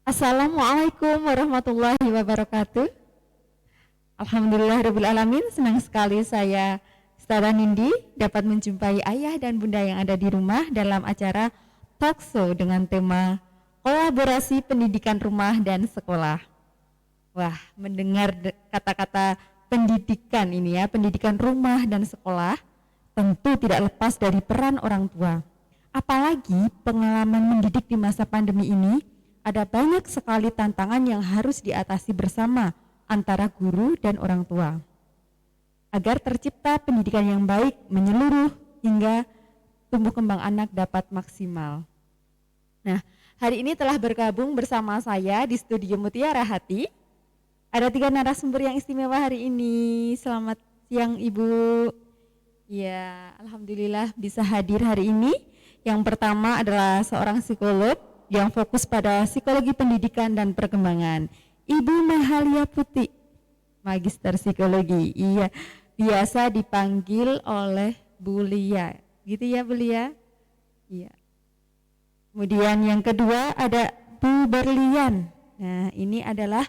Assalamualaikum warahmatullahi wabarakatuh. Alhamdulillahirrabbilalamin, senang sekali saya Setara Nindi dapat menjumpai ayah dan bunda yang ada di rumah dalam acara talk show dengan tema kolaborasi pendidikan rumah dan sekolah. Wah, mendengar kata-kata pendidikan ini ya, pendidikan rumah dan sekolah tentu tidak lepas dari peran orang tua. Apalagi pengalaman mendidik di masa pandemi ini, ada banyak sekali tantangan yang harus diatasi bersama antara guru dan orang tua agar tercipta pendidikan yang baik menyeluruh hingga tumbuh kembang anak dapat maksimal. Nah, hari ini telah bergabung bersama saya di studio Mutiara Hati. Ada 3 narasumber yang istimewa hari ini. Selamat siang Ibu. Ya, alhamdulillah bisa hadir hari ini. Yang pertama adalah seorang psikolog yang fokus pada psikologi pendidikan dan perkembangan. Ibu Mahalia Putih, Magister Psikologi. Iya, biasa dipanggil oleh Bu Lia. Gitu ya Bu Lia? Iya. Kemudian yang kedua ada Bu Berlian. Nah, ini adalah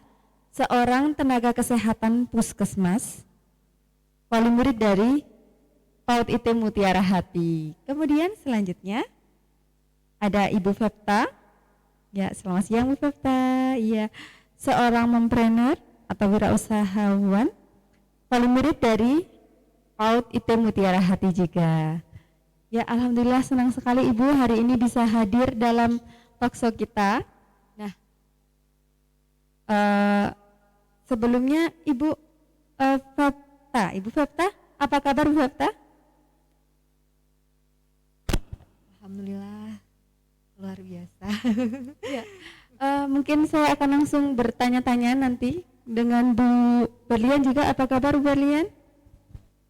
seorang tenaga kesehatan puskesmas, wali murid dari PAUD IT Mutiara Hati. Kemudian selanjutnya ada Ibu Fepta. Ya, selamat siang Bu Fepta. Iya, seorang mompreneur atau wirausahawan, wali murid dari PAUD IT Mutiara Hati juga. Ya, alhamdulillah senang sekali Ibu hari ini bisa hadir dalam talkshow kita. Nah, sebelumnya Ibu Fepta, apa kabar Bu Fepta? Alhamdulillah, luar biasa. Ya. Mungkin saya akan langsung bertanya-tanya nanti dengan Bu Berlian juga. Apa kabar Bu Berlian?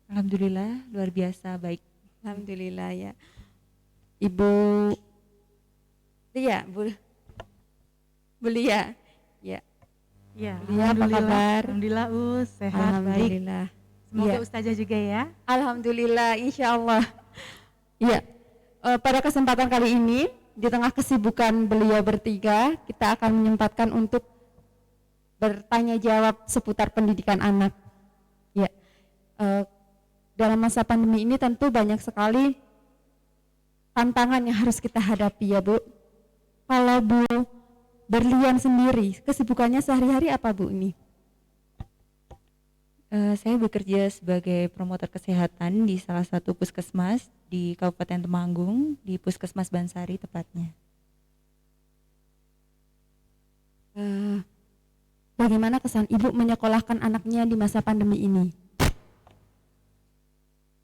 Alhamdulillah, luar biasa baik. Alhamdulillah ya. Ibu Lia, Bu Lia. Ya. Ya, Lia, apa kabar? Alhamdulillah sehat Alhamdulillah. baik. Semoga Ya. Ustazah juga ya. Alhamdulillah, insya Allah. Ya. Pada kesempatan kali ini, di tengah kesibukan beliau bertiga, kita akan menyempatkan untuk bertanya jawab seputar pendidikan anak. Ya, dalam masa pandemi ini tentu banyak sekali tantangan yang harus kita hadapi ya Bu. Kalau Bu Berlian sendiri, kesibukannya sehari-hari apa Bu ini? Saya bekerja sebagai promotor kesehatan di salah satu puskesmas di Kabupaten Temanggung, di Puskesmas Bansari tepatnya. Bagaimana kesan Ibu menyekolahkan anaknya di masa pandemi ini?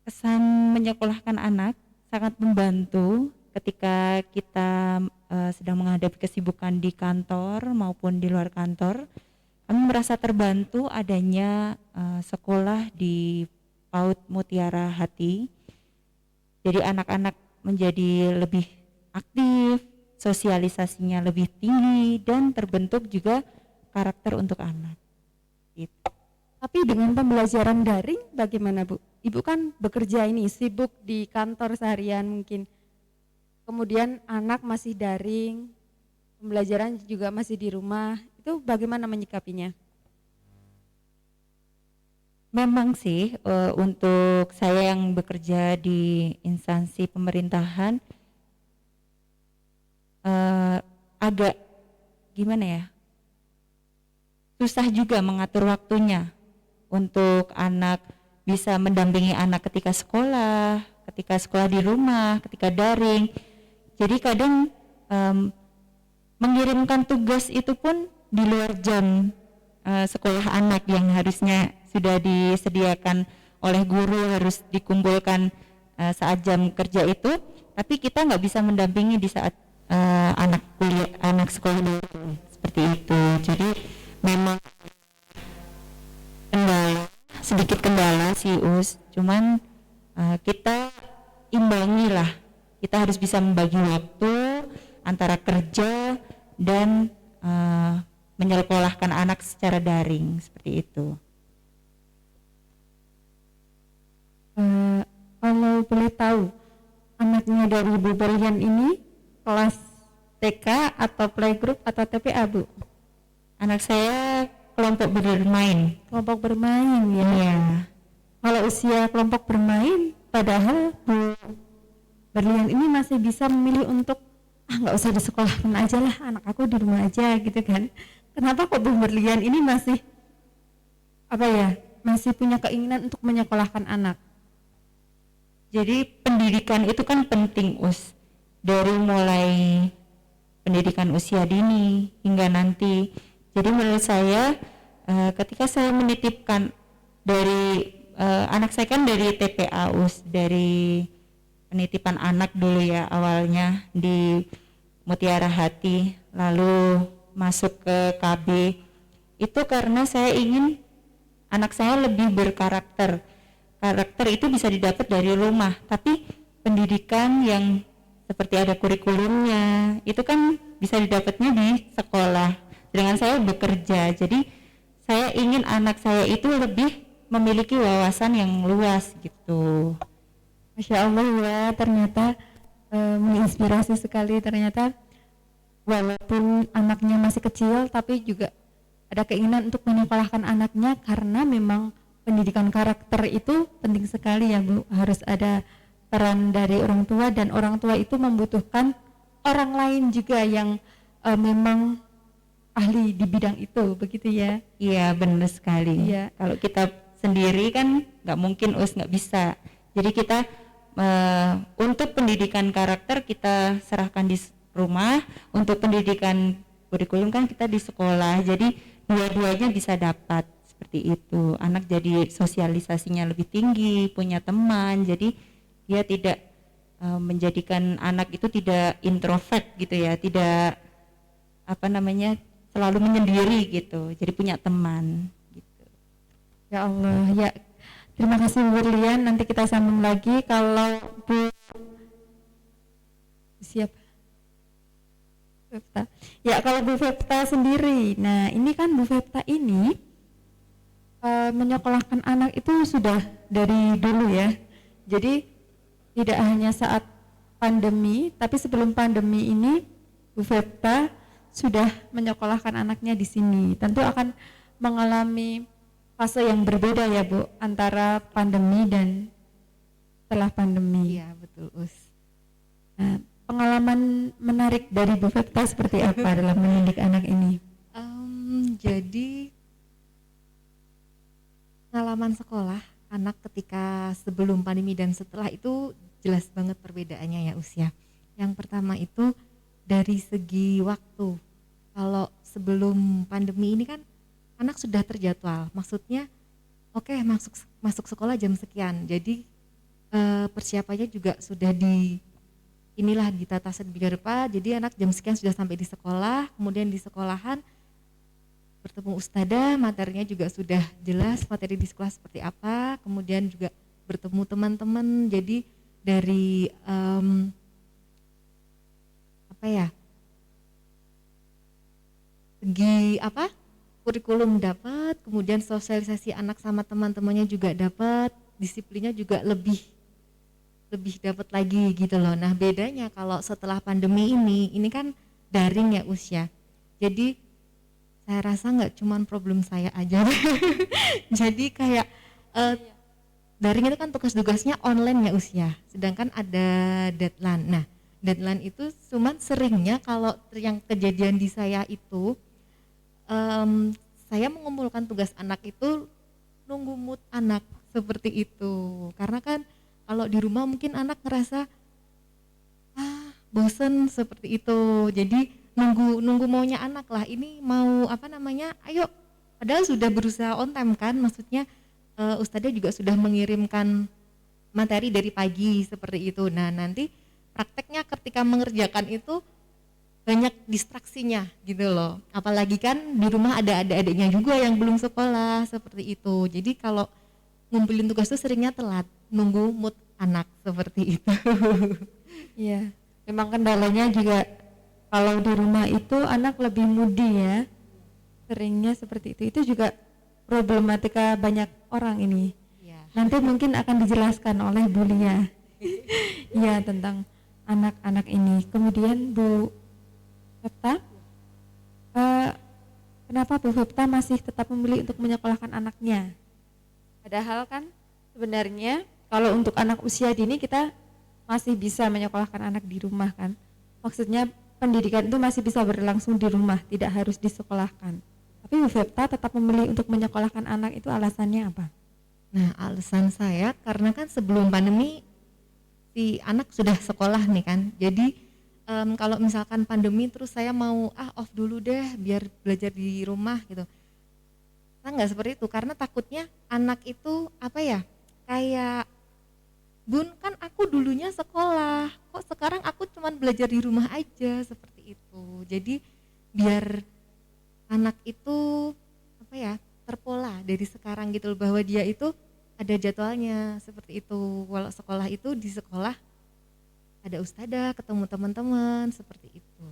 Kesan menyekolahkan anak sangat membantu ketika kita sedang menghadapi kesibukan di kantor maupun di luar kantor. Kami merasa terbantu adanya sekolah di PAUD Mutiara Hati. Jadi anak-anak menjadi lebih aktif, sosialisasinya lebih tinggi, dan terbentuk juga karakter untuk anak. Gitu. Tapi dengan pembelajaran daring bagaimana Bu? Ibu kan bekerja ini, sibuk di kantor seharian mungkin. Kemudian anak masih daring, pembelajaran juga masih di rumah. Itu bagaimana menyikapinya? Memang sih untuk saya yang bekerja di instansi pemerintahan agak gimana ya, susah juga mengatur waktunya untuk anak bisa mendampingi anak ketika sekolah di rumah, ketika daring. Jadi kadang mengirimkan tugas itu pun di luar jam sekolah anak yang harusnya sudah disediakan oleh guru, harus dikumpulkan saat jam kerja itu, tapi kita nggak bisa mendampingi di saat anak sekolah dulu, seperti itu. Jadi memang sedikit kendala sih Us, cuman kita imbangi lah, kita harus bisa membagi waktu antara kerja dan menyekolahkan anak secara daring, seperti itu. Kalau boleh tahu, anaknya dari Bu Berlian ini kelas TK atau playgroup atau TPA, Bu? Anak saya kelompok bermain. Kelompok bermain ya. Iya. Kalau usia kelompok bermain, padahal Bu Berlian ini masih bisa memilih untuk nggak usah di sekolah pun aja lah, anak aku di rumah aja gitu kan. Kenapa kok Bu Berlian ini masih masih punya keinginan untuk menyekolahkan anak? Jadi pendidikan itu kan penting, dari mulai pendidikan usia dini hingga nanti. Jadi menurut saya ketika saya menitipkan dari anak saya kan dari TPA, dari penitipan anak dulu ya, awalnya di Mutiara Hati, lalu masuk ke KB. Itu karena saya ingin anak saya lebih berkarakter. Karakter itu bisa didapat dari rumah, tapi pendidikan yang seperti ada kurikulumnya itu kan bisa didapatnya di sekolah. Dengan saya bekerja, jadi saya ingin anak saya itu lebih memiliki wawasan yang luas gitu. Masya Allah ya, ternyata menginspirasi sekali. Ternyata walaupun anaknya masih kecil, tapi juga ada keinginan untuk menyekolahkan anaknya karena memang pendidikan karakter itu penting sekali ya, Bu. Harus ada peran dari orang tua, dan orang tua itu membutuhkan orang lain juga yang memang ahli di bidang itu, begitu ya? Iya, benar sekali. Iya. Kalau kita sendiri kan nggak mungkin, nggak bisa. Jadi kita untuk pendidikan karakter kita serahkan di rumah, untuk pendidikan kurikulum kan kita di sekolah. Jadi dua-duanya bisa dapat seperti itu. Anak jadi sosialisasinya lebih tinggi, punya teman. Jadi dia tidak menjadikan anak itu tidak introvert gitu ya, tidak selalu menyendiri gitu. Jadi punya teman gitu. Ya Allah, ya terima kasih Bu Berlian. Nanti kita sambung lagi. Kalau Bu siapa? Fepta. Ya, kalau Bu Fepta sendiri, nah ini kan Bu Fepta ini menyekolahkan anak itu sudah dari dulu ya. Jadi tidak hanya saat pandemi, tapi sebelum pandemi ini Bu Fepta sudah menyekolahkan anaknya di sini. Tentu akan mengalami fase yang berbeda ya, Bu, antara pandemi dan setelah pandemi. Iya, betul, Nah, pengalaman menarik dari Bu Fepta seperti apa dalam mendidik anak ini? Jadi pengalaman sekolah anak ketika sebelum pandemi dan setelah itu jelas banget perbedaannya ya, usia. Yang pertama itu dari segi waktu. Kalau sebelum pandemi ini kan anak sudah terjadwal, maksudnya oke, masuk sekolah jam sekian. Jadi persiapannya juga sudah ditata sedemikian rupa. Jadi anak jam sekian sudah sampai di sekolah, kemudian di sekolahan bertemu ustadzah, materinya juga sudah jelas materi di sekolah seperti apa, kemudian juga bertemu teman-teman. Jadi dari segi kurikulum dapat, kemudian sosialisasi anak sama teman-temannya juga dapat, disiplinnya juga lebih dapat lagi gitu loh. Nah, bedanya kalau setelah pandemi ini kan daring ya usia. Jadi saya rasa nggak cuman problem saya aja. Jadi kayak daring itu kan tugas-tugasnya online ya usia, sedangkan ada deadline. Nah, deadline itu cuman seringnya kalau yang kejadian di saya itu saya mengumpulkan tugas anak itu nunggu mood anak seperti itu. Karena kan kalau di rumah mungkin anak ngerasa bosen seperti itu. Jadi nunggu maunya anak lah, ini mau ayo, padahal sudah berusaha on time kan, maksudnya ustadznya juga sudah mengirimkan materi dari pagi seperti itu. Nah, nanti prakteknya ketika mengerjakan itu banyak distraksinya gitu loh, apalagi kan di rumah ada adik-adiknya juga yang belum sekolah seperti itu. Jadi kalau ngumpulin tugas itu seringnya telat, nunggu mood anak seperti itu. Iya, memang kendalanya juga kalau di rumah itu anak lebih moody ya, seringnya seperti itu. Itu juga problematika banyak orang ini. Ya. Nanti mungkin akan dijelaskan oleh Bu Lia. Iya, tentang anak-anak ini. Kemudian Bu Fepta, eh, kenapa Bu Fepta masih tetap memilih untuk menyekolahkan anaknya? Padahal kan sebenarnya kalau untuk anak usia dini kita masih bisa menyekolahkan anak di rumah kan. Maksudnya pendidikan itu masih bisa berlangsung di rumah, tidak harus disekolahkan. Tapi Bu Fepta tetap memilih untuk menyekolahkan anak, itu alasannya apa? Nah, alasan saya karena kan sebelum pandemi si anak sudah sekolah nih kan. Jadi kalau misalkan pandemi terus saya mau off dulu deh biar belajar di rumah gitu. Saya nggak seperti itu karena takutnya anak itu apa ya, kayak Bun kan aku dulunya sekolah, kok sekarang aku cuman belajar di rumah aja seperti itu. Jadi biar anak itu apa ya, terpola dari sekarang gitu loh, bahwa dia itu ada jadwalnya seperti itu. Kalau sekolah itu di sekolah ada ustadzah, ketemu teman-teman seperti itu.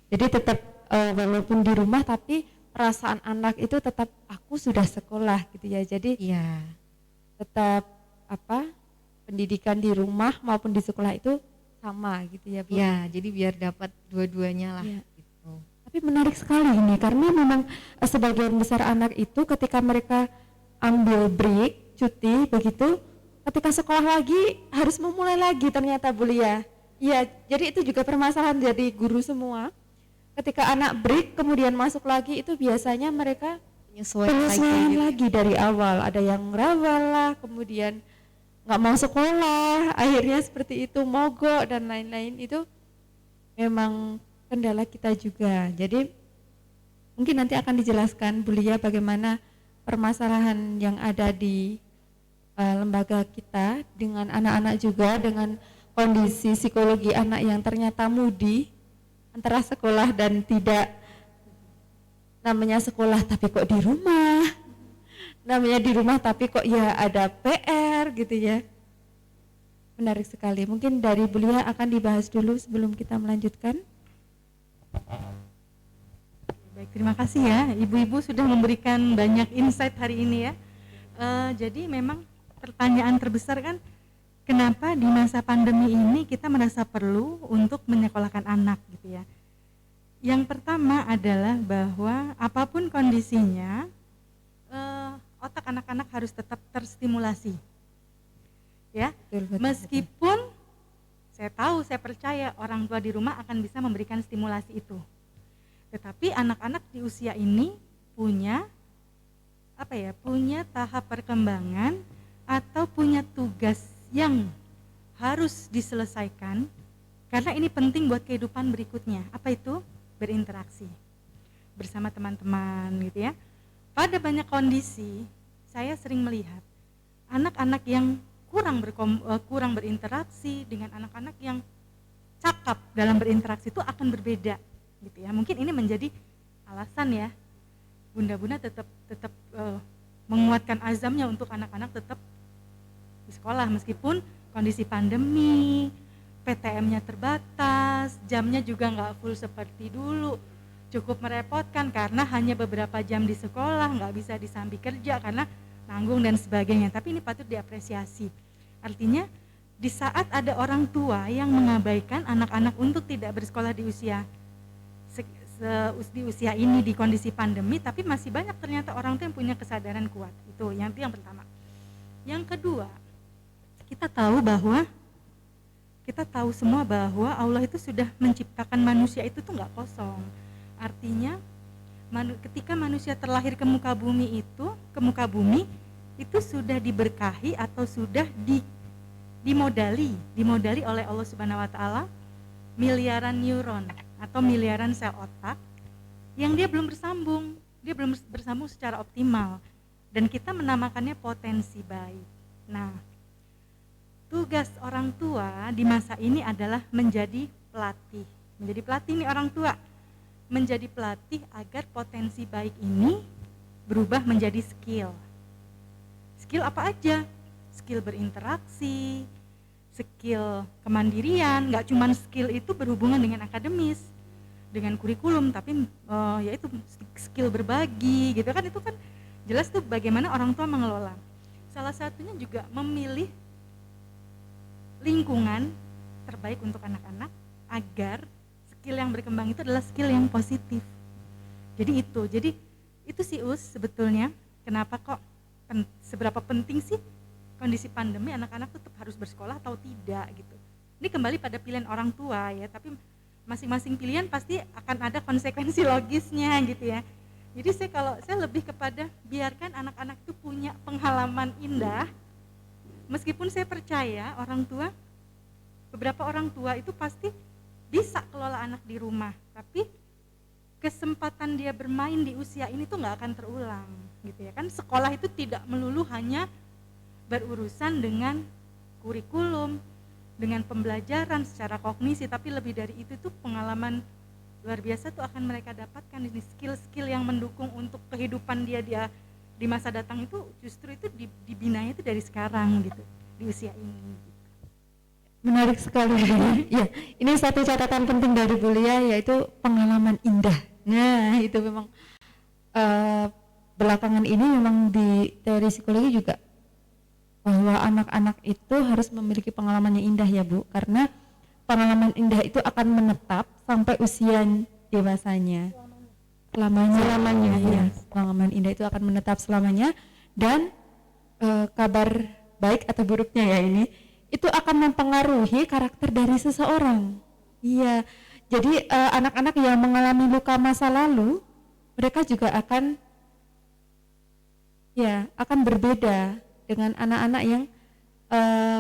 Jadi tetap walaupun di rumah tapi perasaan anak itu tetap aku sudah sekolah gitu ya. Jadi Iya, tetap apa, pendidikan di rumah maupun di sekolah itu sama gitu ya Bu. iya. Jadi biar dapat dua-duanya lah Iya. gitu. Tapi menarik sekali ini karena memang sebagian besar anak itu ketika mereka ambil break, cuti begitu, ketika sekolah lagi harus memulai lagi ternyata Bu Lia. Iya, jadi itu juga permasalahan dari guru semua. Ketika anak break kemudian masuk lagi itu biasanya mereka penyesuaian gitu. lagi dari awal. Ada yang rawal lah, kemudian nggak mau sekolah, akhirnya seperti itu, mogok dan lain-lain. Itu memang kendala kita juga. Jadi mungkin nanti akan dijelaskan Bu Lia bagaimana permasalahan yang ada di lembaga kita dengan anak-anak juga, dengan kondisi psikologi anak yang ternyata mudi antara sekolah dan tidak. Namanya sekolah tapi kok di rumah, namanya di rumah tapi kok ya ada PR gitu ya. Menarik sekali. Mungkin dari Bu Lia akan dibahas dulu sebelum kita melanjutkan. Baik, terima kasih ya ibu-ibu sudah memberikan banyak insight hari ini ya. Jadi memang pertanyaan terbesar kan, kenapa di masa pandemi ini kita merasa perlu untuk menyekolahkan anak gitu ya. Yang pertama adalah bahwa apapun kondisinya, otak anak-anak harus tetap terstimulasi. Ya, Betul. meskipun saya percaya orang tua di rumah akan bisa memberikan stimulasi itu. Tetapi anak-anak di usia ini punya punya tahap perkembangan atau punya tugas yang harus diselesaikan karena ini penting buat kehidupan berikutnya. Apa itu? Berinteraksi bersama teman-teman gitu ya. Pada banyak kondisi saya sering melihat anak-anak yang kurang berinteraksi dengan anak-anak yang cakap dalam berinteraksi itu akan berbeda gitu ya. Mungkin ini menjadi alasan ya bunda-bunda tetap menguatkan azamnya untuk anak-anak tetap di sekolah meskipun kondisi pandemi, PTM-nya terbatas, jamnya juga nggak full seperti dulu, cukup merepotkan karena hanya beberapa jam di sekolah, nggak bisa disambi kerja karena nanggung dan sebagainya. Tapi ini patut diapresiasi. Artinya di saat ada orang tua yang mengabaikan anak-anak untuk tidak bersekolah di usia ini di kondisi pandemi, tapi masih banyak ternyata orang tua yang punya kesadaran kuat. Itu yang pertama. Yang kedua, kita tahu semua bahwa Allah itu sudah menciptakan manusia itu tuh nggak kosong. Artinya ketika manusia terlahir ke muka bumi itu sudah diberkahi atau sudah dimodali oleh Allah Subhanahu wa taala miliaran neuron atau miliaran sel otak yang dia belum bersambung secara optimal dan kita menamakannya potensi baik. Nah, tugas orang tua di masa ini adalah menjadi pelatih nih orang tua, menjadi pelatih agar potensi baik ini berubah menjadi skill apa aja, skill berinteraksi, skill kemandirian. Nggak cuma skill itu berhubungan dengan akademis, dengan kurikulum, tapi yaitu skill berbagi gitu kan. Itu kan jelas tuh bagaimana orang tua mengelola. Salah satunya juga memilih lingkungan terbaik untuk anak-anak agar skill yang berkembang itu adalah skill yang positif. Jadi itu sih sebetulnya kenapa kok seberapa penting sih kondisi pandemi anak-anak tetap harus bersekolah atau tidak gitu. Ini kembali pada pilihan orang tua ya, tapi masing-masing pilihan pasti akan ada konsekuensi logisnya gitu ya. Jadi saya lebih kepada biarkan anak-anak itu punya pengalaman indah. Meskipun saya percaya beberapa orang tua itu pasti bisa kelola anak di rumah, tapi kesempatan dia bermain di usia ini tuh nggak akan terulang gitu ya kan. Sekolah itu tidak melulu hanya berurusan dengan kurikulum, dengan pembelajaran secara kognisi, tapi lebih dari itu tuh pengalaman luar biasa tuh akan mereka dapatkan. Ini skill-skill yang mendukung untuk kehidupan dia di masa datang itu justru itu dibinanya itu dari sekarang gitu, di usia ini gitu. Menarik sekali Bu Lia. Ya, ini satu catatan penting dari Bu Lia, yaitu pengalaman indah. Nah, itu memang belakangan ini memang di teori psikologi juga bahwa anak-anak itu harus memiliki pengalaman yang indah ya Bu, karena pengalaman indah itu akan menetap sampai usia dewasanya. Selamanya ya. Pengalaman indah itu akan menetap selamanya, dan kabar baik atau buruknya ya ini itu akan mempengaruhi karakter dari seseorang. Iya. Jadi anak-anak yang mengalami luka masa lalu, mereka juga akan berbeda dengan anak-anak yang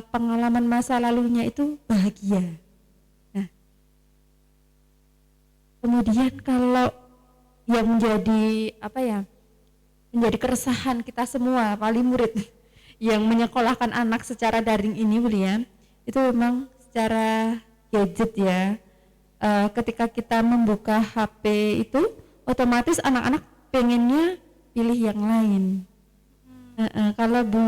pengalaman masa lalunya itu bahagia. Nah, kemudian kalau yang menjadi menjadi keresahan kita semua, wali murid yang menyekolahkan anak secara daring ini Bu Lia, itu memang secara gadget ya. Ketika kita membuka HP itu otomatis anak-anak pengennya pilih yang lain. Kalau Bu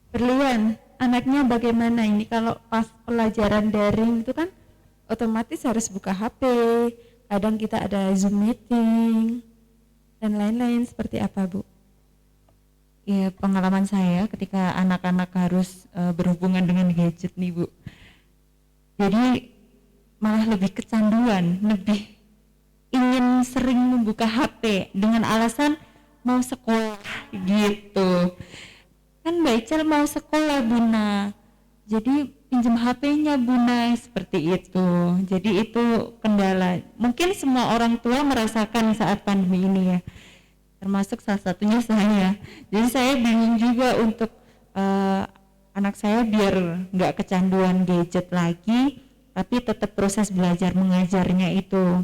Berlian, anaknya bagaimana ini kalau pas pelajaran daring itu kan otomatis harus buka HP, kadang kita ada Zoom meeting dan lain-lain, seperti apa Bu? Ya, pengalaman saya ketika anak-anak harus berhubungan dengan gadget nih Bu, jadi malah lebih kecanduan, lebih ingin sering membuka HP dengan alasan mau sekolah gitu. Kan Mbak Icel mau sekolah Buna, jadi pinjam HP-nya Buna, seperti itu. Jadi itu kendala. Mungkin semua orang tua merasakan saat pandemi ini ya, termasuk salah satunya saya. Jadi saya bingung juga untuk anak saya biar nggak kecanduan gadget lagi, tapi tetap proses belajar mengajarnya itu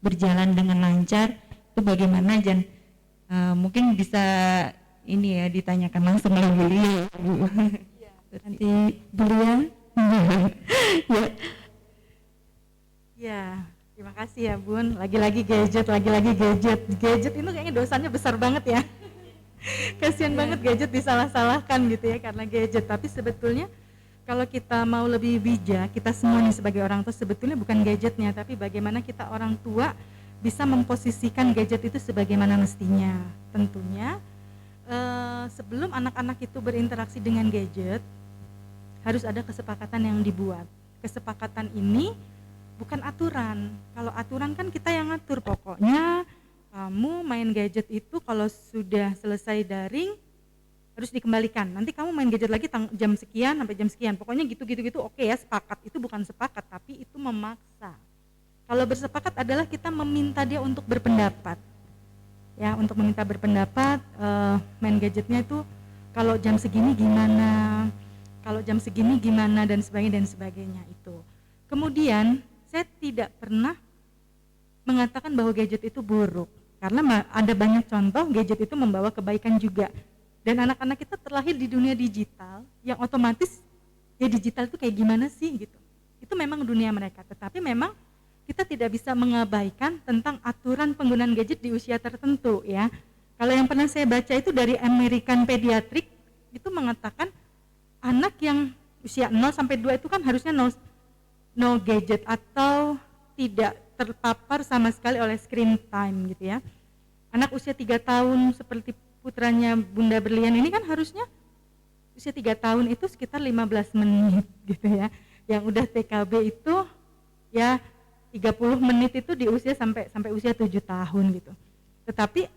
berjalan dengan lancar. Itu bagaimana Jan? Mungkin bisa ini ya ditanyakan langsung oleh beliau. Nanti beliau. Ya, terima kasih ya Bun. Lagi-lagi gadget. Gadget itu kayaknya dosanya besar banget ya. Kasian banget gadget disalah-salahkan gitu ya karena gadget. Tapi sebetulnya kalau kita mau lebih bijak, kita semua nih sebagai orang tua sebetulnya bukan gadgetnya, tapi bagaimana kita orang tua bisa memposisikan gadget itu sebagaimana mestinya. Tentunya sebelum anak-anak itu berinteraksi dengan gadget, harus ada kesepakatan yang dibuat. Kesepakatan ini bukan aturan. Kalau aturan kan kita yang ngatur, pokoknya kamu main gadget itu kalau sudah selesai daring harus dikembalikan. Nanti kamu main gadget lagi jam sekian sampai jam sekian. Pokoknya gitu. Oke ya, sepakat. Itu bukan sepakat, tapi itu memaksa. Kalau bersepakat adalah kita meminta dia untuk berpendapat. Ya, untuk meminta berpendapat, main gadgetnya itu kalau jam segini gimana, kalau jam segini gimana dan sebagainya itu. Kemudian saya tidak pernah mengatakan bahwa gadget itu buruk, karena ada banyak contoh gadget itu membawa kebaikan juga. Dan anak-anak kita terlahir di dunia digital yang otomatis ya digital itu kayak gimana sih gitu. Itu memang dunia mereka, tetapi memang kita tidak bisa mengabaikan tentang aturan penggunaan gadget di usia tertentu ya. Kalau yang pernah saya baca itu dari American Pediatric, itu mengatakan anak yang usia 0 sampai 2 itu kan harusnya no gadget atau tidak terpapar sama sekali oleh screen time gitu ya. Anak usia 3 tahun seperti putranya Bunda Berlian ini kan harusnya usia 3 tahun itu sekitar 15 menit gitu ya. Yang udah TKB itu ya 30 menit itu di usia sampai usia 7 tahun gitu. Tetapi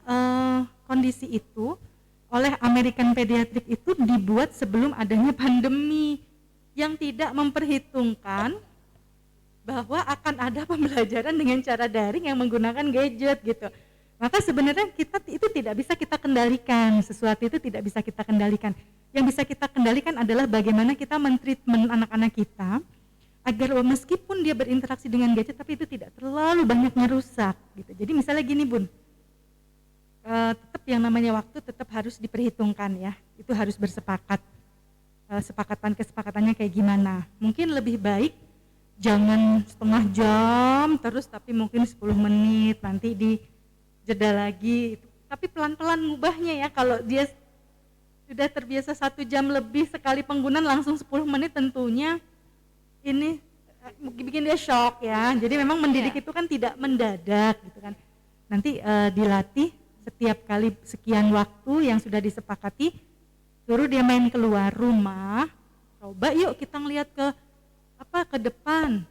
kondisi itu oleh American Pediatric itu dibuat sebelum adanya pandemi yang tidak memperhitungkan bahwa akan ada pembelajaran dengan cara daring yang menggunakan gadget gitu. Maka sebenarnya kita itu tidak bisa kita kendalikan, sesuatu itu tidak bisa kita kendalikan. Yang bisa kita kendalikan adalah bagaimana kita mentreatment anak-anak kita agar meskipun dia berinteraksi dengan gadget tapi itu tidak terlalu banyak merusak gitu. Jadi misalnya gini Bun, tetap yang namanya waktu tetap harus diperhitungkan ya, itu harus bersepakat. Kesepakatannya kayak gimana. Mungkin lebih baik jangan setengah jam terus tapi mungkin 10 menit nanti di jeda lagi. Tapi pelan-pelan ngubahnya ya, kalau dia sudah terbiasa 1 jam lebih sekali penggunaan langsung 10 menit tentunya ini bikin dia shock ya. Jadi memang mendidik itu kan tidak mendadak gitu kan. Nanti dilatih setiap kali sekian waktu yang sudah disepakati, suruh dia main keluar rumah. Coba yuk kita ngelihat ke depan.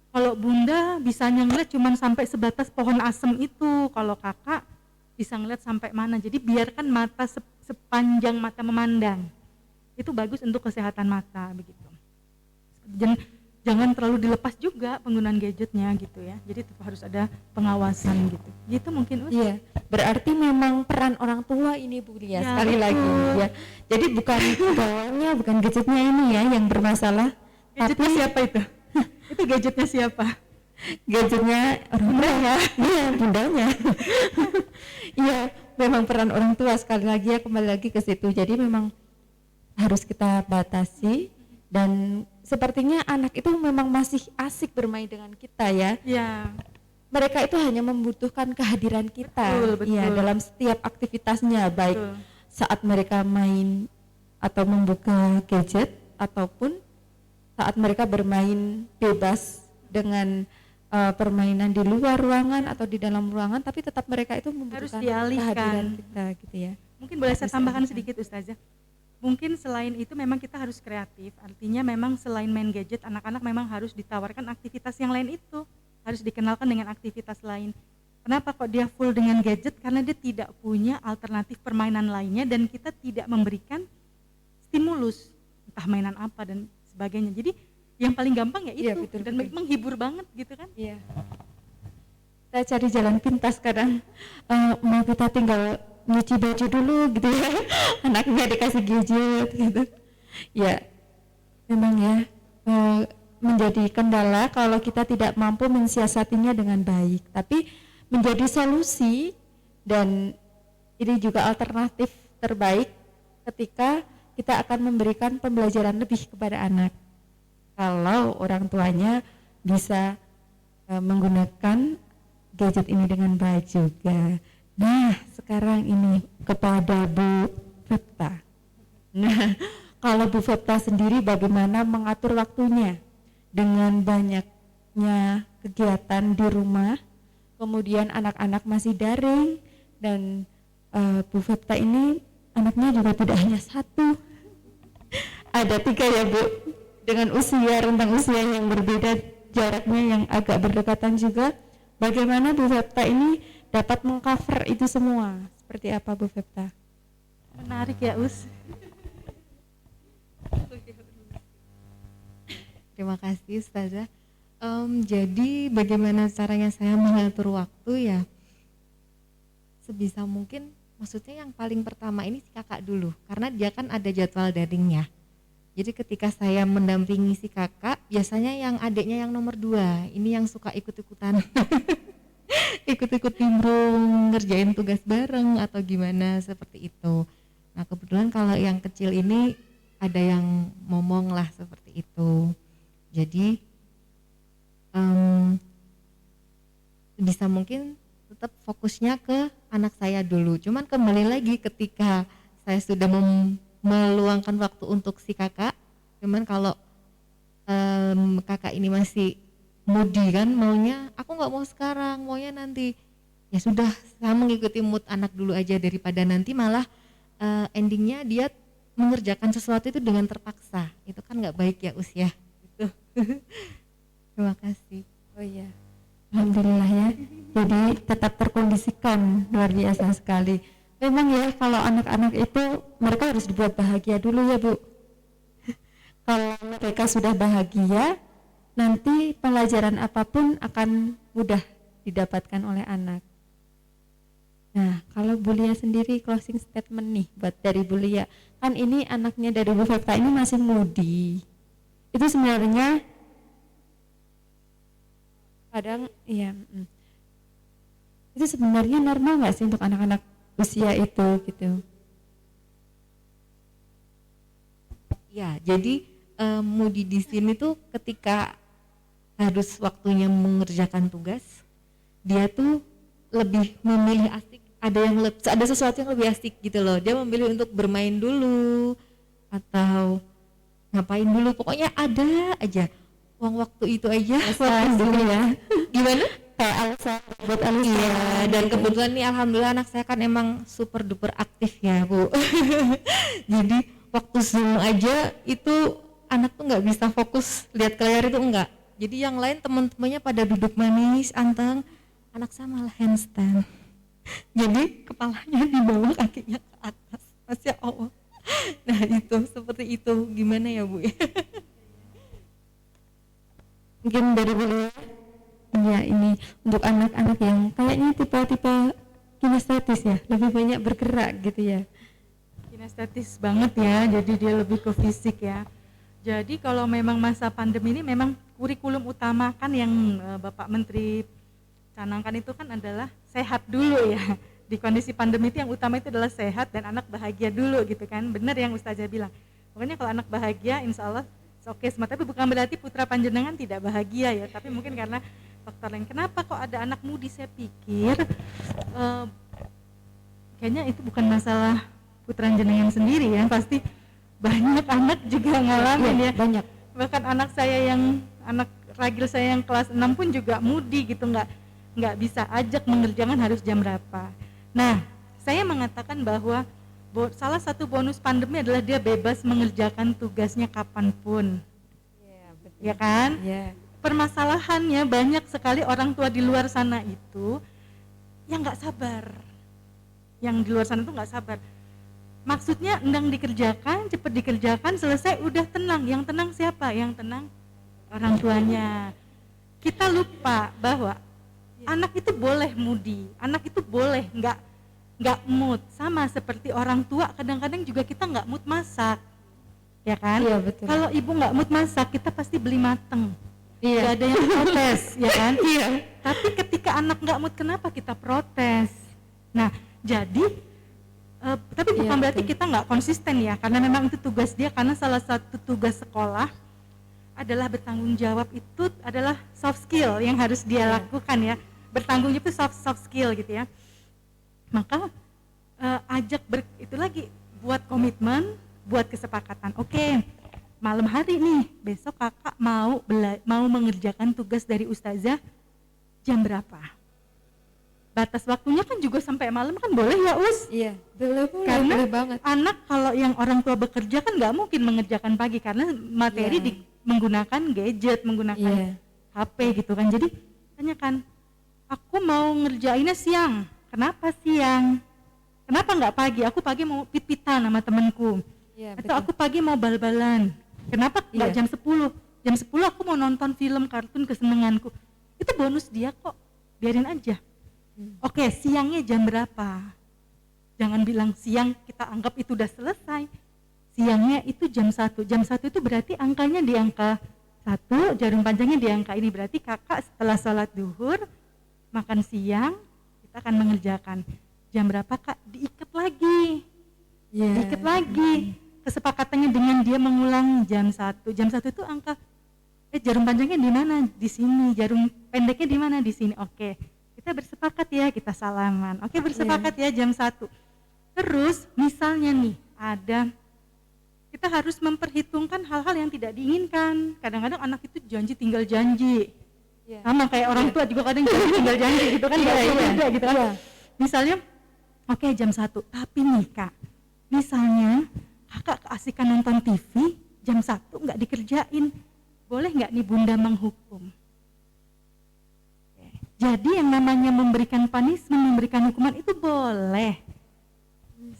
Kalau bunda bisa ngeliat cuma sampai sebatas pohon asem itu, kalau kakak bisa ngeliat sampai mana. Jadi biarkan mata sepanjang mata memandang. Itu bagus untuk kesehatan mata begitu. Jangan terlalu dilepas juga penggunaan gadgetnya gitu ya. Jadi tetap harus ada pengawasan gitu. Gitu mungkin Us. Iya, berarti memang peran orang tua ini Bu Lia, Ya, sekali betul. lagi ya. Jadi bukan bawahnya, bukan gadgetnya ini ya yang bermasalah, Gadgetnya tapi siapa itu? Itu gadgetnya siapa? gadgetnya orang tua ya. Iya, bundanya. Iya, memang peran orang tua, sekali lagi ya, kembali lagi ke situ. Jadi memang harus kita batasi, dan sepertinya anak itu memang masih asik bermain dengan kita ya. Ya, Mereka itu hanya membutuhkan kehadiran kita. Betul, Iya, betul. dalam setiap aktivitasnya, baik betul. saat mereka main atau membuka gadget ataupun saat mereka bermain bebas dengan permainan di luar ruangan atau di dalam ruangan, tapi tetap mereka itu membutuhkan dialihkan. kehadiran kita gitu ya. Mungkin boleh saya Harus tambahkan dialihkan. sedikit Ustazah. Mungkin selain itu memang kita harus kreatif. Artinya memang selain main gadget, anak-anak memang harus ditawarkan aktivitas yang lain itu. Harus dikenalkan dengan aktivitas lain. Kenapa kok dia full dengan gadget? Karena dia tidak punya alternatif permainan lainnya dan kita tidak memberikan stimulus. Entah mainan apa dan sebagainya. Jadi yang paling gampang ya itu. Iya, betul, dan betul. menghibur banget gitu kan. Iya. Kita cari jalan pintas kadang, mau kita tinggal nyuci baju dulu gitu ya, anaknya dikasih gadget gitu. Ya, memang ya menjadi kendala kalau kita tidak mampu mensiasatinya dengan baik. Tapi menjadi solusi, dan ini juga alternatif terbaik ketika kita akan memberikan pembelajaran lebih kepada anak. Kalau orang tuanya bisa menggunakan gadget ini dengan baik juga. Nah, sekarang ini kepada Bu Fepta. Nah, kalau Bu Fepta sendiri bagaimana mengatur waktunya dengan banyaknya kegiatan di rumah, kemudian anak-anak masih daring, dan Bu Fepta ini anaknya juga tidak hanya satu, ada 3 ya Bu, dengan rentang usia yang berbeda, jaraknya yang agak berdekatan juga. Bagaimana Bu Fepta ini dapat mengcover itu semua? Seperti apa Bu Fepta? Menarik ya Us. Terima kasih Ustazah. Jadi bagaimana caranya saya mengatur waktu ya, sebisa mungkin, maksudnya yang paling pertama ini si kakak dulu, karena dia kan ada jadwal daringnya. Jadi ketika saya mendampingi si kakak, biasanya yang adiknya yang nomor 2, ini yang suka ikut-ikutan ikut-ikut nimbrung, ngerjain tugas bareng atau gimana seperti itu. Nah kebetulan kalau yang kecil ini ada yang ngomong lah seperti itu. Jadi bisa mungkin tetap fokusnya ke anak saya dulu. Cuman kembali lagi ketika saya sudah meluangkan waktu untuk si kakak, cuman kalau kakak ini masih moody kan, maunya aku nggak mau sekarang, maunya nanti, ya sudah, saya mengikuti mood anak dulu aja daripada nanti malah endingnya dia mengerjakan sesuatu itu dengan terpaksa, itu kan nggak baik ya usia. Gitu. Terima kasih. Oh iya, Alhamdulillah ya. Jadi tetap terkondisikan, luar biasa sekali. Memang ya kalau anak-anak itu mereka harus dibuat bahagia dulu ya Bu. Kalau mereka sudah bahagia, nanti pelajaran apapun akan mudah didapatkan oleh anak. Nah, kalau Bu Lia sendiri closing statement nih buat dari Bu Lia. Kan ini anaknya dari Bu Fekta ini masih mudi. Itu sebenarnya kadang iya itu sebenarnya normal nggak sih untuk anak-anak usia itu gitu? Ya, jadi mudi di sini tuh ketika harus waktunya mengerjakan tugas, dia tuh lebih memilih asik. Ada sesuatu yang lebih asik gitu loh. Dia memilih untuk bermain dulu atau ngapain dulu. Pokoknya ada aja. Waktu itu aja. Fokus dulu ya. Gimana? Kayak Elsa, buat Elsa. Iya, dan kebetulan nih alhamdulillah anak saya kan emang super duper aktif ya Bu. Jadi waktu Zoom aja itu anak tuh nggak bisa fokus lihat ke layar itu enggak. Jadi yang lain teman-temannya pada duduk manis, anteng, anak saya malah handstand. Jadi kepalanya di bawah, kakinya ke atas. Masya Allah. Nah itu seperti itu, gimana ya Bu? Mungkin dari Bu Lia. Ya ini untuk anak-anak yang kayaknya tipe-tipe kinestetis ya, lebih banyak bergerak gitu ya. Kinestetis banget ya, jadi dia lebih ke fisik ya. Jadi kalau memang masa pandemi ini memang kurikulum utama kan yang Bapak Menteri canangkan itu kan adalah sehat dulu ya. Di kondisi pandemi itu yang utama itu adalah sehat dan anak bahagia dulu gitu kan. Benar yang Ustazah bilang. Pokoknya kalau anak bahagia insya Allah oke semua. Tapi bukan berarti putra panjenengan tidak bahagia ya. Tapi mungkin karena faktor lain. Kenapa kok ada anak mudi? Saya pikir kayaknya itu bukan masalah putra jenengan sendiri ya. Pasti banyak anak juga ngalamin ya. Banyak. Bahkan anak saya yang anak ragil saya yang kelas 6 pun juga mudi gitu, nggak bisa ajak mengerjakan harus jam berapa. Nah, saya mengatakan bahwa salah satu bonus pandemi adalah dia bebas mengerjakan tugasnya kapanpun. Ya kan? Ya. Permasalahannya banyak sekali orang tua di luar sana itu yang nggak sabar. Yang di luar sana itu nggak sabar. Maksudnya endang dikerjakan, cepat dikerjakan, selesai udah tenang. Yang tenang siapa? Yang tenang orang tuanya. Kita lupa bahwa anak itu boleh mudi, anak itu boleh nggak mood. Sama seperti orang tua, kadang-kadang juga kita nggak mood masak, ya kan? Iya, betul. Kalau ibu nggak mood masak, kita pasti beli mateng. Iya. Gak ada yang protes, ya kan? Iya. Tapi ketika anak nggak mood, kenapa kita protes? Nah, jadi tapi bukan Iya, berarti betul. kita nggak konsisten ya, karena memang itu tugas dia. Karena salah satu tugas sekolah adalah bertanggung jawab, itu adalah soft skill yang harus dia lakukan ya. Bertanggung jawab itu soft skill gitu ya. Maka itu lagi buat komitmen, buat kesepakatan. Oke, malam hari nih, besok kakak mau mengerjakan tugas dari ustazah jam berapa? Batas waktunya kan juga sampai malam kan boleh ya Us? Iya, boleh Karena boleh banget. anak kalau yang orang tua bekerja kan nggak mungkin mengerjakan pagi karena materi Iya. menggunakan gadget, menggunakan Iya. HP gitu kan. Jadi tanyakan, aku mau ngerjainnya siang. Kenapa siang? Kenapa nggak pagi? Aku pagi mau pit-pitan sama temenku. Iya, Atau aku pagi mau bal-balan. Kenapa nggak Iya. jam 10? Jam 10 aku mau nonton film kartun kesenanganku. Itu bonus dia kok. Biarin aja. Oke, siangnya jam berapa? Jangan bilang siang kita anggap itu udah selesai. Siangnya itu jam 1. Jam 1 itu berarti angkanya di angka 1, jarum panjangnya di angka ini. Berarti kakak setelah sholat duhur, makan siang, kita akan mengerjakan. Jam berapa kak? Diikat lagi. Iya. Diikat lagi. Kesepakatannya dengan dia mengulang jam 1. Jam 1 itu angka, jarum panjangnya di mana? Di sini. Jarum pendeknya di mana? Di sini. Oke. Kita bersepakat ya, kita salaman. Oke, bersepakat ya jam 1. Terus misalnya nih, kita harus memperhitungkan hal-hal yang tidak diinginkan. Kadang-kadang anak itu janji tinggal janji. Iya. Sama kayak orang tua juga kadang janji tinggal janji gitu kan, nggak beda gitu kan. Misalnya, oke jam 1, tapi nih kak, misalnya kakak keasikan nonton TV, jam 1 nggak dikerjain. Boleh nggak nih bunda menghukum? Jadi yang namanya memberikan punishment, memberikan hukuman itu boleh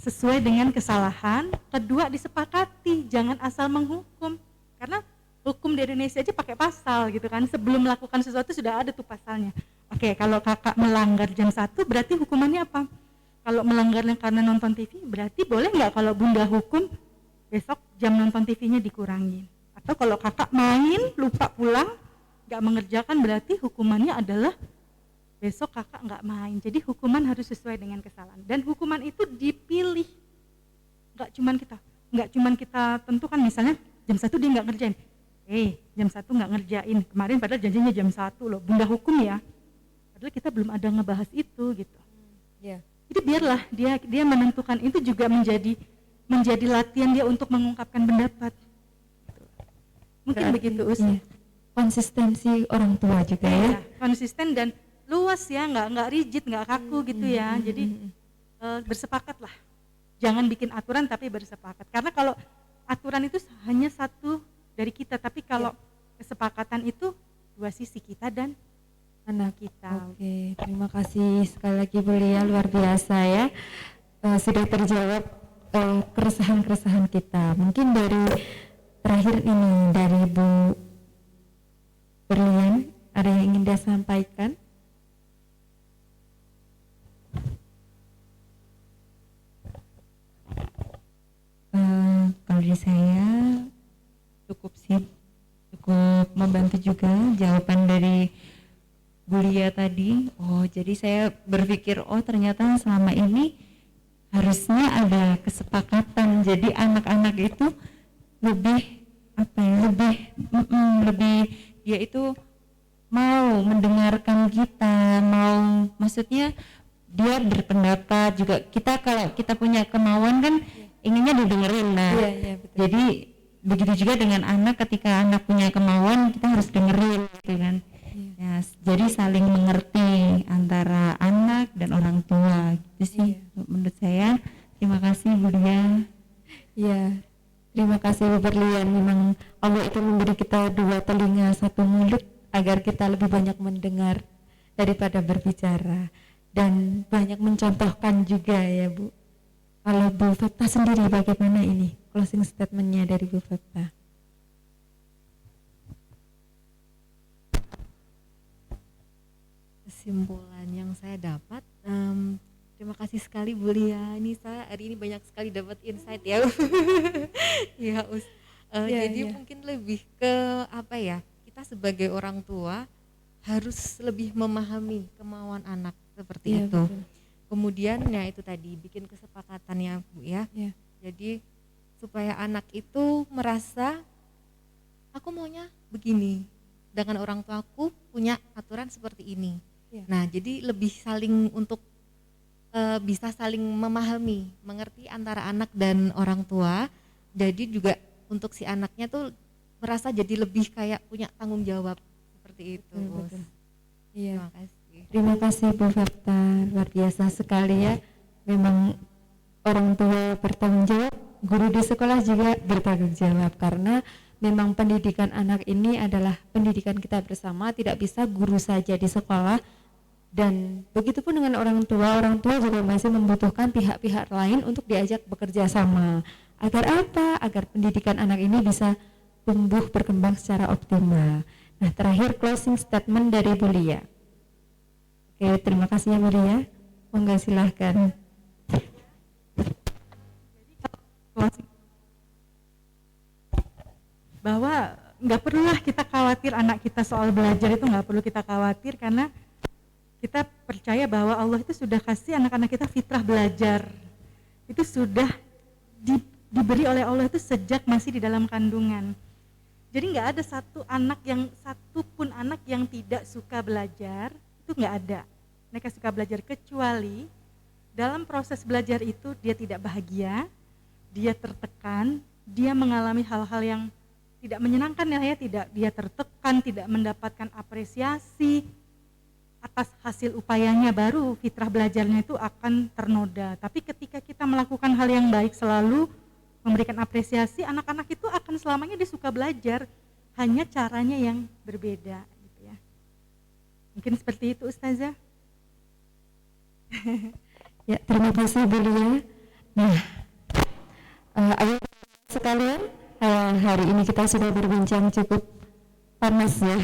sesuai dengan kesalahan. Kedua, disepakati, jangan asal menghukum. Karena hukum di Indonesia aja pakai pasal gitu kan. Sebelum melakukan sesuatu sudah ada tuh pasalnya. Oke, kalau kakak melanggar jam 1 berarti hukumannya apa? Kalau melanggarnya karena nonton TV berarti boleh nggak kalau bunda hukum besok jam nonton TV-nya dikurangin? Atau kalau kakak main lupa pulang nggak mengerjakan berarti hukumannya adalah besok kakak nggak main. Jadi hukuman harus sesuai dengan kesalahan. Dan hukuman itu dipilih. Nggak cuman kita tentukan, misalnya jam 1 dia nggak ngerjain. Jam 1 nggak ngerjain. Kemarin padahal janjinya jam 1 loh. Bunda hukum ya. Padahal kita belum ada ngebahas itu gitu. Ya. Jadi biarlah dia menentukan, itu juga menjadi latihan dia untuk mengungkapkan pendapat. Mungkin Berarti, begitu iya. Konsistensi orang tua juga ya. Konsisten dan luas ya, nggak rigid, nggak kaku gitu ya. Jadi bersepakat lah. Jangan bikin aturan tapi bersepakat. Karena kalau aturan itu hanya satu dari kita, tapi kalau kesepakatan itu dua sisi, kita dan anak kita. Oke, terima kasih sekali lagi Bu Lia, luar biasa ya. Sudah terjawab keresahan-keresahan kita. Mungkin dari terakhir ini dari Bu Berlian, ada yang ingin dia sampaikan? Kalau dari saya cukup sih, cukup membantu juga jawaban dari Bu Lia tadi. Oh, jadi saya berpikir, oh ternyata selama ini harusnya ada kesepakatan. Jadi anak-anak itu lebih lebih dia itu mau mendengarkan kita, maksudnya dia berpendapat juga. Kita kalau kita punya kemauan kan inginnya didengerin. Nah, Betul. jadi begitu juga dengan anak, ketika anak punya kemauan kita harus dengerin gitu kan. Ya, jadi saling mengerti antara anak dan orang tua gitu sih menurut saya. Terima kasih Bu Lia. Ya, terima kasih Bu Berlian. Memang Allah itu memberi kita dua telinga, satu mulut agar kita lebih banyak mendengar daripada berbicara, dan banyak mencontohkan juga ya Bu. Kalau Bu Fepta sendiri bagaimana ini closing statementnya dari Bu Fepta? Kesimpulan yang saya dapat, terima kasih sekali Bu Lia. Ini saya hari ini banyak sekali dapat insight ya. Ya, jadi mungkin lebih ke apa ya? Kita sebagai orang tua harus lebih memahami kemauan anak seperti itu. Betul. Kemudian ya itu tadi bikin kesepakatan ya Bu ya. Ya. Jadi supaya anak itu merasa aku maunya begini, sedangkan orang tuaku punya aturan seperti ini. Ya. Nah, jadi lebih saling untuk bisa saling memahami, mengerti antara anak dan orang tua. Jadi juga untuk si anaknya tuh merasa jadi lebih kayak punya tanggung jawab seperti itu. Betul. Iya. Terima kasih. Terima kasih Bu Fepta, luar biasa sekali ya. Memang orang tua bertanggung jawab, guru di sekolah juga bertanggung jawab, karena memang pendidikan anak ini adalah pendidikan kita bersama, tidak bisa guru saja di sekolah. Dan begitupun dengan orang tua juga masih membutuhkan pihak-pihak lain untuk diajak bekerja sama. Agar apa? Agar pendidikan anak ini bisa tumbuh berkembang secara optimal. Nah, terakhir closing statement dari Bu Lia. Oke, terima kasih ya Bu Lia. Monggo silahkan. Bahwa nggak perlulah kita khawatir anak kita soal belajar, itu nggak perlu kita khawatir, karena kita percaya bahwa Allah itu sudah kasih anak-anak kita fitrah belajar. Itu sudah diberi oleh Allah itu sejak masih di dalam kandungan. Jadi nggak ada satupun anak yang tidak suka belajar, itu nggak ada. Mereka suka belajar, kecuali dalam proses belajar itu dia tidak bahagia, dia tertekan, dia mengalami hal-hal yang tidak menyenangkan ya, dia tertekan, tidak mendapatkan apresiasi atas hasil upayanya, baru fitrah belajarnya itu akan ternoda. Tapi ketika kita melakukan hal yang baik, selalu memberikan apresiasi, anak-anak itu akan selamanya dia suka belajar, hanya caranya yang berbeda gitu ya. Mungkin seperti itu Ustazah. Ya, terima kasih Bu Lia. Nah, ayo sekalian, hari ini kita sudah berbincang cukup panas ya.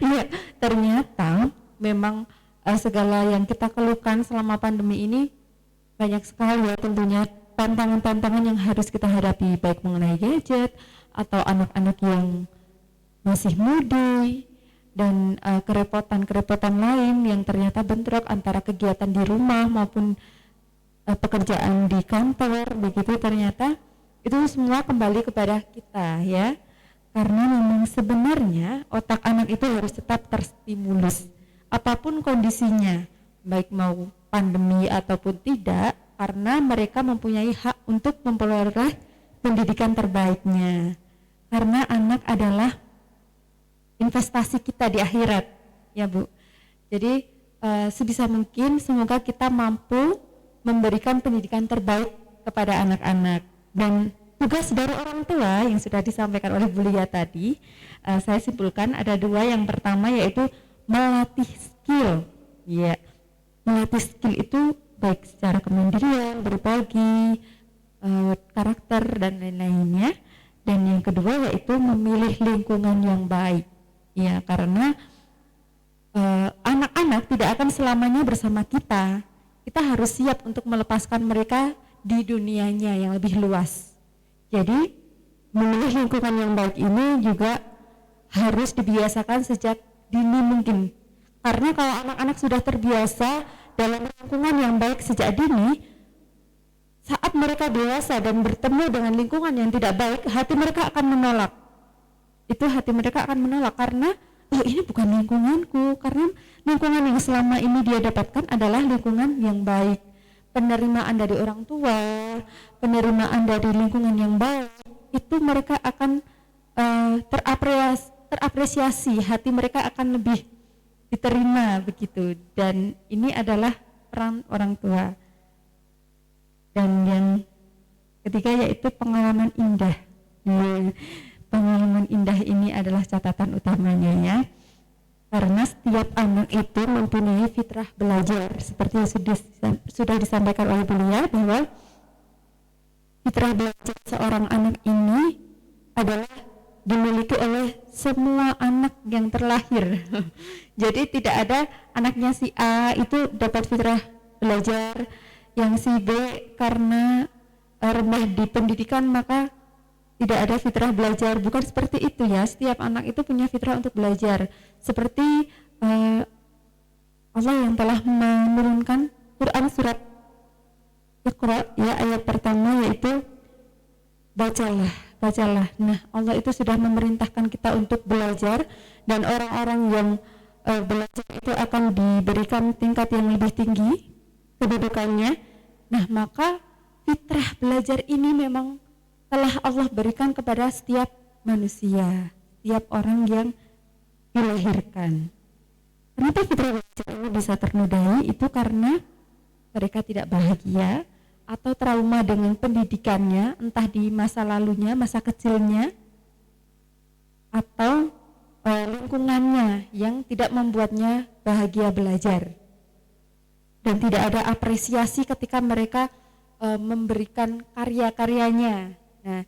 Iya, ternyata memang segala yang kita keluhkan selama pandemi ini banyak sekali ya tentunya tantangan-tantangan yang harus kita hadapi, baik mengenai gadget atau anak-anak yang masih mudi dan kerepotan-kerepotan lain yang ternyata bentrok antara kegiatan di rumah maupun pekerjaan di kantor. Begitu ternyata itu semua kembali kepada kita ya, karena memang sebenarnya otak anak itu harus tetap terstimulus apapun kondisinya, baik mau pandemi ataupun tidak, karena mereka mempunyai hak untuk memperoleh pendidikan terbaiknya, karena anak adalah investasi kita di akhirat ya Bu. Jadi sebisa mungkin semoga kita mampu memberikan pendidikan terbaik kepada anak-anak. Dan tugas dari orang tua yang sudah disampaikan oleh Bu Lia tadi, saya simpulkan ada dua. Yang pertama yaitu melatih skill ya. Melatih skill itu baik secara kemandirian, berbagi, karakter dan lain-lainnya. Dan yang kedua yaitu memilih lingkungan yang baik ya, karena anak-anak tidak akan selamanya bersama kita. Kita harus siap untuk melepaskan mereka di dunianya yang lebih luas. Jadi memilih lingkungan yang baik ini juga harus dibiasakan sejak dini mungkin, karena kalau anak-anak sudah terbiasa dalam lingkungan yang baik sejak dini, saat mereka dewasa dan bertemu dengan lingkungan yang tidak baik, hati mereka akan menolak. Itu hati mereka akan menolak karena ini bukan lingkunganku, karena lingkungan yang selama ini dia dapatkan adalah lingkungan yang baik. Penerimaan dari orang tua, penerimaan dari lingkungan yang baik, itu mereka akan terapresiasi, hati mereka akan lebih diterima begitu. Dan ini adalah peran orang tua. Dan yang ketiga yaitu pengalaman indah. Pengalaman indah ini adalah catatan utamanya ya, karena setiap anak itu mempunyai fitrah belajar, seperti yang sudah disampaikan oleh Bu Lia, bahwa fitrah belajar seorang anak ini adalah dimiliki oleh semua anak yang terlahir. Jadi tidak ada anaknya si A itu dapat fitrah belajar, yang si B karena rendah di pendidikan maka tidak ada fitrah belajar. Bukan seperti itu ya, setiap anak itu punya fitrah untuk belajar. Seperti Allah yang telah menurunkan Quran surat Iqra ya, ayat pertama yaitu bacalah. Nah, Allah itu sudah memerintahkan kita untuk belajar, dan orang-orang yang belajar itu akan diberikan tingkat yang lebih tinggi kedudukannya. Nah, maka fitrah belajar ini memang telah Allah berikan kepada setiap manusia, setiap orang yang dilahirkan. Kenapa fitrah belajar ini bisa ternodai? Itu karena mereka tidak bahagia atau trauma dengan pendidikannya, entah di masa lalunya, masa kecilnya, atau lingkungannya yang tidak membuatnya bahagia belajar. Dan tidak ada apresiasi ketika mereka memberikan karya-karyanya. Nah,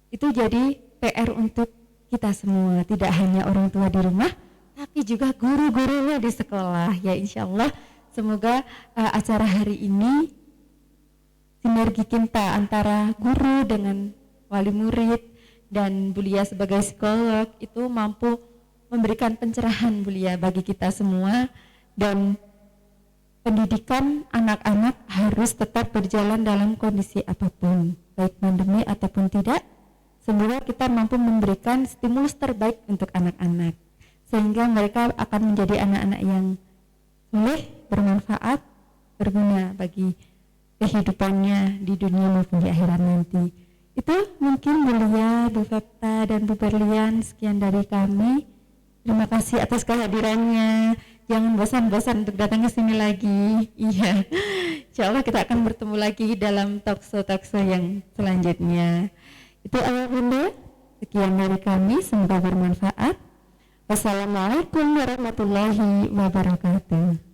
itu jadi PR untuk kita semua, tidak hanya orang tua di rumah, tapi juga guru-gurunya di sekolah. Ya, insya Allah semoga acara hari ini sinergi kita antara guru dengan wali murid dan Bu Lia sebagai psikolog itu mampu memberikan pencerahan Bu Lia bagi kita semua. Dan pendidikan anak-anak harus tetap berjalan dalam kondisi apapun, baik pandemi ataupun tidak. Semoga kita mampu memberikan stimulus terbaik untuk anak-anak, sehingga mereka akan menjadi anak-anak yang soleh, bermanfaat, berguna bagi kehidupannya di dunia maupun di akhirat nanti. Itu mungkin Bu Lia, Bu Fepta, dan Bu Berlian, sekian dari kami. Terima kasih atas kehadirannya. Jangan bosan-bosan untuk datang ke sini lagi. Iya, insya Allah kita akan bertemu lagi dalam talkshow yang selanjutnya. Itu awal Bunda, sekian dari kami, semoga bermanfaat. Wassalamualaikum warahmatullahi wabarakatuh.